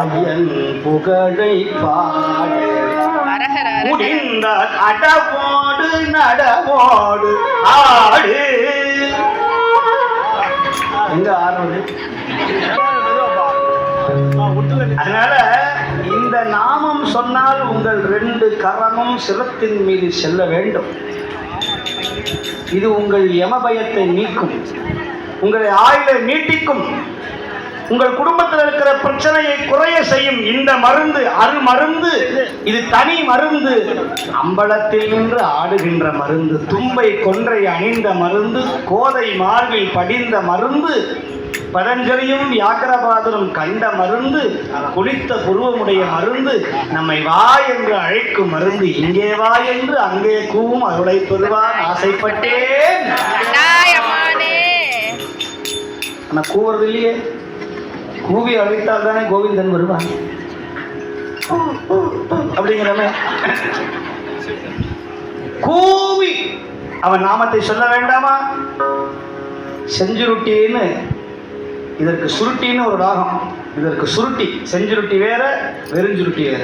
ஐயன் புகழை பாடு முடிந்த அடவோடு நடவோடு ஆடு. எங்க ஆடுறது? அதனால இந்த நாமம் சொன்னால் உங்கள் 2 கரமும் சிரத்தின் மீது செல்ல வேண்டும். இது உங்கள் யமபயத்தை நீக்கும், உங்களை ஆயுளை நீட்டிக்கும், உங்கள் குடும்பத்தில் இருக்கிற பிரச்சனையை குறைய செய்யும். இந்த மருந்து அருமருந்து, இது தனி மருந்து. அம்பலத்தில் நின்று ஆடுகின்ற மருந்து, தும்பை கொன்றை அணிந்த மருந்து, கோதை மார்பில் படிந்த மருந்து, பதஞ்சலியும் வியாக்கிரபாதரும் கண்ட மருந்து, குளித்த புருவமுடைய மருந்து, நம்மை வா என்று அழைக்கும் மருந்து, இங்கே வா என்று அங்கே கூவும் அருளை பெறுவார் ஆசைப்பட்டேன். ஆனா கூவுறது இல்லையே. கூவி அழைத்தால் தானே கோவிந்தன் வருவான் அப்படிங்கிறமே. கூவி அவன் நாமத்தை சொல்ல வேண்டாமா? செஞ்சுருட்டின்னு, இதற்கு சுருட்டின்னு ஒரு ராகம், இதற்கு சுருட்டி. செஞ்சுருட்டி வேற, வெறுஞ்சுருட்டி வேற.